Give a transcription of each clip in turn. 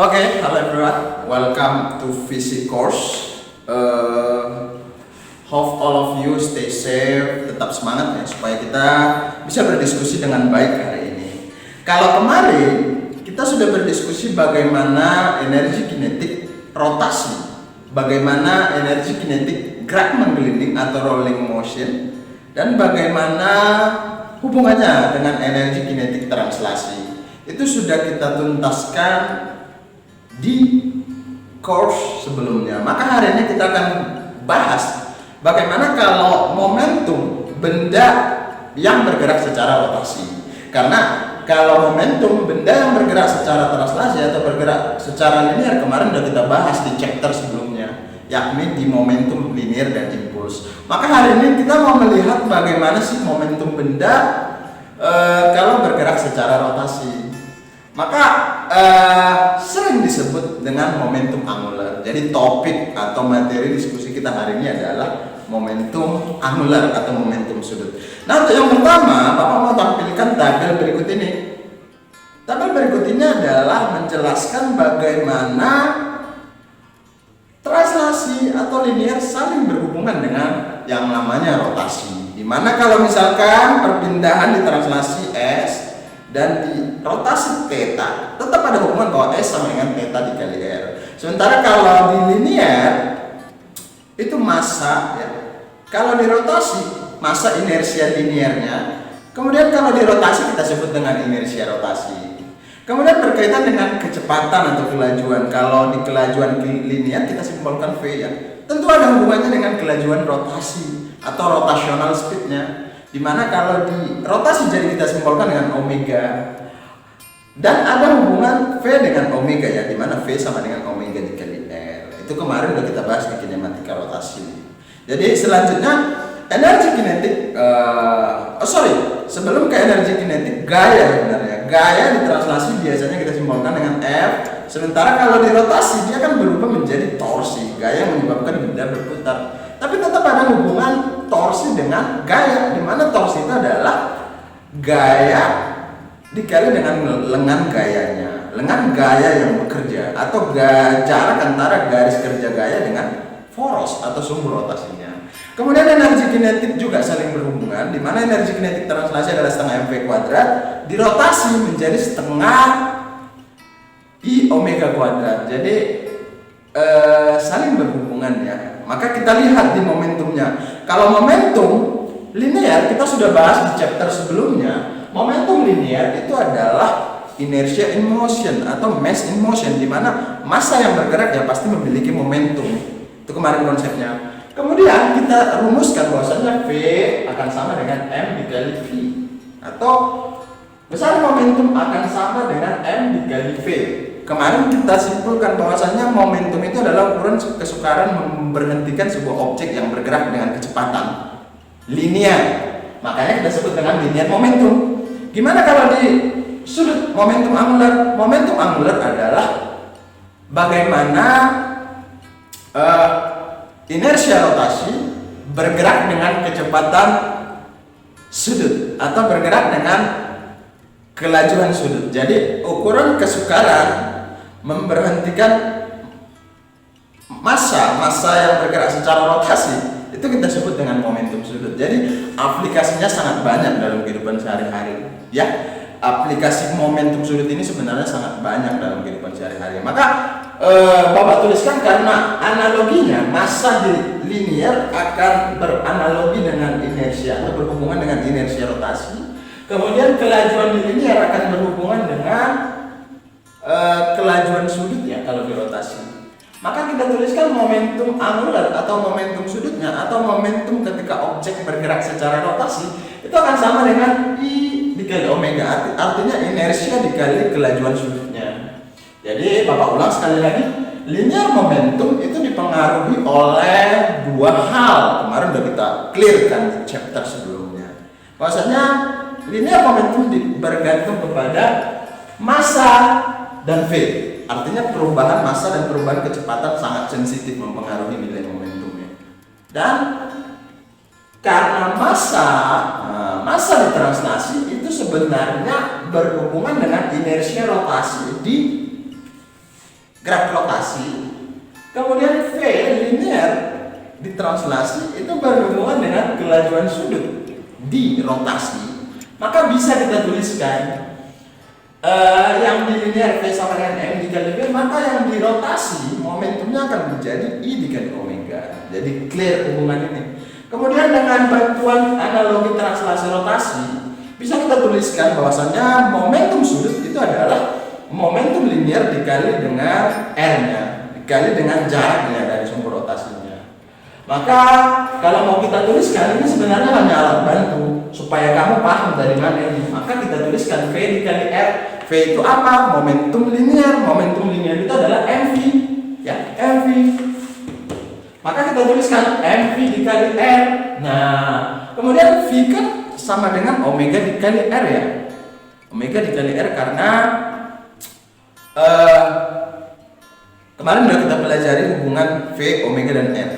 Hello everyone. Welcome to VC course. Hope all of you stay safe, tetap semangat ya supaya kita bisa berdiskusi dengan baik hari ini. Kalau kemarin kita sudah berdiskusi bagaimana energi kinetik rotasi, bagaimana energi kinetik gerak menggelinding atau rolling motion, dan bagaimana hubungannya dengan energi kinetik translasi. Itu sudah kita tuntaskan di course sebelumnya. Maka hari ini kita akan bahas bagaimana kalau momentum benda yang bergerak secara rotasi. Karena kalau momentum benda yang bergerak secara translasi atau bergerak secara linear kemarin sudah kita bahas di chapter sebelumnya, yakni di momentum linear dan impuls. Maka hari ini kita mau melihat bagaimana sih momentum benda kalau bergerak secara rotasi. Maka sering disebut dengan momentum angular. Jadi topik atau materi diskusi kita hari ini adalah momentum angular atau momentum sudut. Nah, untuk yang pertama, Bapak mau tampilkan tabel berikut ini. Tabel berikut ini adalah menjelaskan bagaimana translasi atau linear saling berhubungan dengan yang namanya rotasi. Dimana kalau misalkan perpindahan di translasi S dan di rotasi theta tetap ada hubungan bahwa S sama dengan theta dikali R. Sementara kalau di linear itu massa ya. Kalau di rotasi massa inersia linearnya. Kemudian kalau di rotasi kita sebut dengan inersia rotasi. Kemudian berkaitan dengan kecepatan atau kelajuan. Kalau di kelajuan linear kita simbolkan V ya. Tentu ada hubungannya dengan kelajuan rotasi atau rotational speednya. Dimana kalau di rotasi jadi kita simbolkan dengan omega, dan ada hubungan V dengan omega ya, dimana V sama dengan omega dikali R. Itu kemarin udah kita bahas di kinematika rotasi. Jadi selanjutnya energi kinetik, sebelum ke energi kinetik, gaya sebenarnya. Gaya di translasi biasanya kita simbolkan dengan F. Sementara kalau di rotasi dia akan berubah menjadi torsi, gaya yang menyebabkan benda berputar. Tapi tetap ada hubungan torsi dengan gaya, di mana torsi itu adalah gaya dikali dengan lengan gayanya, lengan gaya yang bekerja, atau jarak antara garis kerja gaya dengan poros atau sumber rotasinya. Kemudian energi kinetik juga saling berhubungan, di mana energi kinetik translasi adalah setengah mv kuadrat, dirotasi menjadi setengah I omega kuadrat. Jadi saling berhubungan ya. Maka kita lihat di momentumnya. Kalau momentum linear kita sudah bahas di chapter sebelumnya. Momentum linear itu adalah inertia in motion atau mass in motion, di mana massa yang bergerak ya pasti memiliki momentum. Itu kemarin konsepnya. Kemudian kita rumuskan bahwasanya V akan sama dengan M dikali V, atau besar momentum akan sama dengan M dikali V. Kemarin kita simpulkan bahwasanya momentum itu adalah ukuran kesukaran memberhentikan sebuah objek yang bergerak dengan kecepatan linear. Makanya kita sebut dengan linear momentum. Gimana kalau di sudut momentum angular? Momentum angular adalah bagaimana inersia rotasi bergerak dengan kecepatan sudut atau bergerak dengan kelajuan sudut. Jadi ukuran kesukaran memberhentikan massa yang bergerak secara rotasi itu kita sebut dengan momentum sudut. Jadi aplikasinya sangat banyak dalam kehidupan sehari-hari ya. Aplikasi momentum sudut ini sebenarnya sangat banyak dalam kehidupan sehari-hari. Maka Bapak tuliskan karena analoginya massa di linear akan beranalogi dengan inersia atau berhubungan dengan inersia rotasi. Kemudian kelajuan di linear akan berhubungan dengan kelajuan sudut ya kalau di rotasi. Maka kita tuliskan momentum angular atau momentum sudutnya atau momentum ketika objek bergerak secara rotasi itu akan sama dengan I dikali omega, artinya inersia dikali kelajuan sudutnya. Jadi Bapak ulang sekali lagi, linear momentum itu dipengaruhi oleh dua hal. Kemarin udah kita clearkan di chapter sebelumnya. Bahwasanya linear momentum bergantung kepada massa dan V. Artinya perubahan massa dan perubahan kecepatan sangat sensitif mempengaruhi nilai momentumnya. Dan karena massa di translasi itu sebenarnya berhubungan dengan inersia rotasi di gerak rotasi, kemudian V linear ditranslasi itu berhubungan dengan kelajuan sudut di rotasi, maka bisa kita tuliskan yang di linear V sama dengan M dikali V, maka yang di rotasi momentumnya akan menjadi I dikali omega. Jadi clear hubungan ini. Kemudian dengan bantuan analogi translasi rotasi bisa kita tuliskan bahwasanya momentum sudut itu adalah momentum linear dikali dengan R-nya dikali dengan jaraknya dari sumber rotasinya. Maka kalau mau kita tuliskan ini sebenarnya hanya alat bantu supaya kamu paham dari mana ini. Maka kita tuliskan V dikali R. V itu apa? Momentum linear. Momentum linear itu adalah MV, ya, MV. Maka kita tuliskan MV dikali R. Nah, kemudian V kan sama dengan omega dikali R ya. Omega dikali R karena kemarin sudah kita pelajari hubungan V, omega dan R.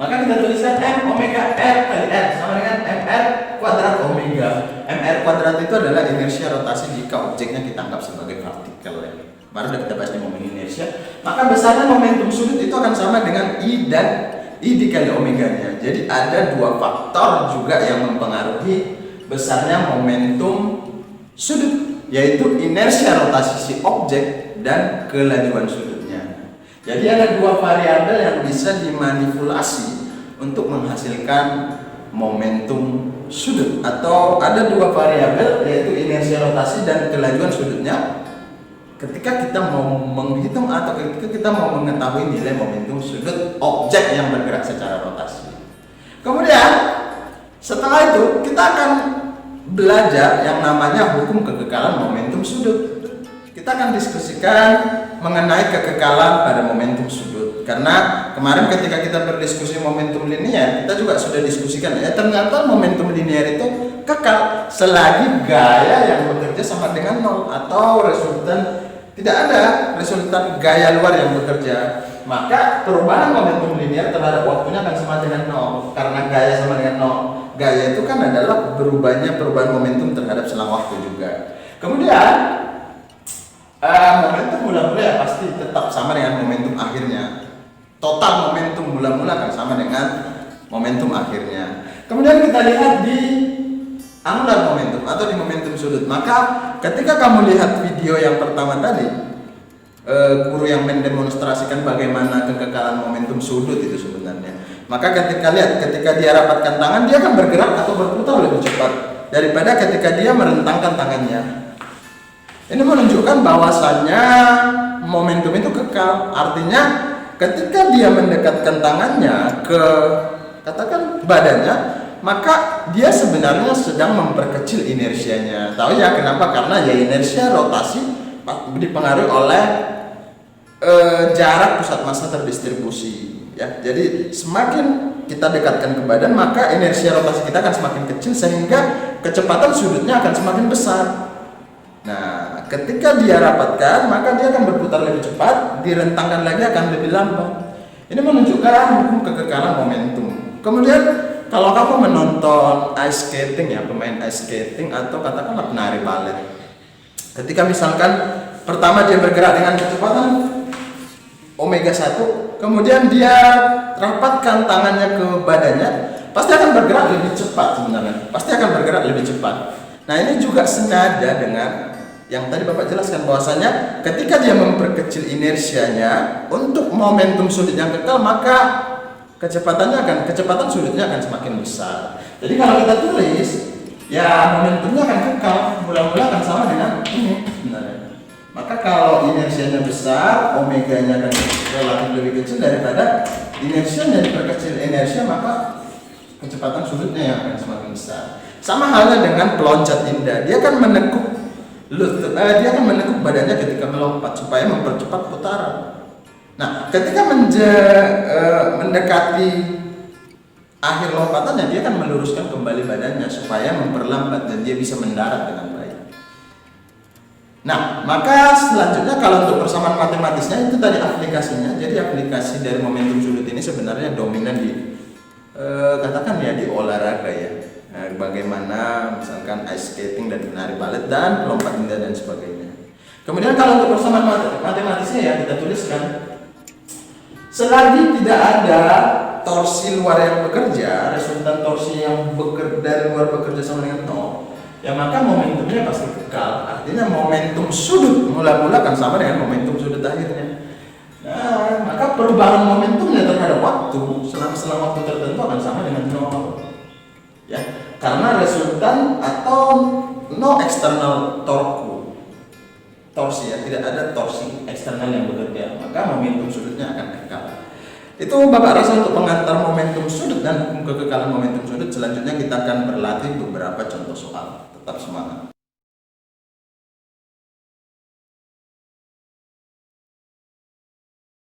Maka kita tuliskan M omega R kali R sama dengan MR kuadrat omega. MR kuadrat itu adalah inersia rotasi jika objeknya kita anggap sebagai partikel ya. Baru kita bahas di momen inersia. Maka besarnya momentum sudut itu akan sama dengan I dan I dikali omeganya. Jadi ada dua faktor juga yang mempengaruhi besarnya momentum sudut, yaitu inersia rotasi si objek dan kelajuan sudutnya. Jadi ada dua variabel yang bisa dimanipulasi untuk menghasilkan momentum sudut, atau ada dua variabel yaitu inersia rotasi dan kelajuan sudutnya. Ketika kita mau menghitung atau ketika kita mau mengetahui nilai momentum sudut objek yang bergerak secara rotasi. Kemudian setelah itu kita akan belajar yang namanya hukum kekekalan momentum sudut. Kita akan diskusikan mengenai kekekalan pada momentum sudut. Karena kemarin ketika kita berdiskusi momentum linear, kita juga sudah diskusikan ya, ternyata momentum linear itu kekal selagi gaya yang bekerja sama dengan nol atau resultan tidak ada resultan gaya luar yang bekerja. Maka perubahan momentum linear terhadap waktunya akan sama dengan nol karena gaya sama dengan nol. Gaya itu kan adalah berubahnya perubahan momentum terhadap selang waktu juga. Kemudian momentum mula-mula ya pasti tetap sama dengan momentum akhirnya. Total momentum mula-mula akan sama dengan momentum akhirnya. Kemudian kita lihat di angular momentum atau di momentum sudut. Maka ketika kamu lihat video yang pertama tadi, guru yang mendemonstrasikan bagaimana kekekalan momentum sudut itu sebenarnya. Maka ketika dia rapatkan tangan, dia akan bergerak atau berputar lebih cepat daripada ketika dia merentangkan tangannya. Ini menunjukkan bahwasannya momentum itu kekal. Artinya ketika dia mendekatkan tangannya ke katakan badannya, maka dia sebenarnya sedang memperkecil inersianya. Tahu ya kenapa? Karena ya inersia rotasi dipengaruhi oleh jarak pusat massa terdistribusi. Ya, jadi semakin kita dekatkan ke badan, maka inersia rotasi kita akan semakin kecil sehingga kecepatan sudutnya akan semakin besar. Nah, ketika dia rapatkan, maka dia akan berputar lebih cepat, direntangkan lagi akan lebih lambat. Ini menunjukkan hukum kekekalan momentum. Kemudian kalau kamu menonton ice skating ya, pemain ice skating atau katakanlah penari balet. Ketika misalkan pertama dia bergerak dengan kecepatan omega 1, kemudian dia rapatkan tangannya ke badannya, pasti akan bergerak lebih cepat sebenarnya. Pasti akan bergerak lebih cepat. Nah, ini juga senada dengan yang tadi Bapak jelaskan bahwasanya ketika dia memperkecil inersianya untuk momentum sudut yang kekal, maka kecepatan sudutnya akan semakin besar. Jadi kalau kita tulis, ya momentumnya akan kekal, mula-mula akan sama dengan ini sebenarnya. Maka kalau inersianya besar, omeganya akan relatif lebih kecil daripada inersianya diperkecil inersia, maka kecepatan sudutnya yang akan semakin besar. Sama halnya dengan peloncat indah, dia akan menekuk badannya ketika melompat supaya mempercepat putaran. Nah, ketika mendekati akhir lompatannya, dia akan meluruskan kembali badannya supaya memperlambat dan dia bisa mendarat dengan baik. Nah, maka selanjutnya kalau untuk persamaan matematisnya itu tadi aplikasinya. Jadi aplikasi dari momentum sudut ini sebenarnya dominan di katakan ya di olahraga ya. Bagaimana misalkan ice skating dan menari balet dan lompat indah dan sebagainya. Kemudian kalau untuk persamaan matematisnya ya kita tuliskan, selagi tidak ada torsi luar yang bekerja, resultan torsi yang dari luar bekerja sama dengan nol, ya maka momentumnya pasti kekal. Artinya momentum sudut mula-mula kan sama dengan momentum sudut akhirnya. Nah, maka perubahan momentumnya terhadap waktu selang waktu tertentu akan sama dengan nol. Ya, karena resultan atau no external torsi ya, tidak ada torsi eksternal yang bekerja, maka momentum sudutnya akan kekal. Itu Bapak Risa untuk pengantar momentum sudut dan kekekalan momentum sudut. Selanjutnya kita akan berlatih beberapa contoh soal. Tetap semangat.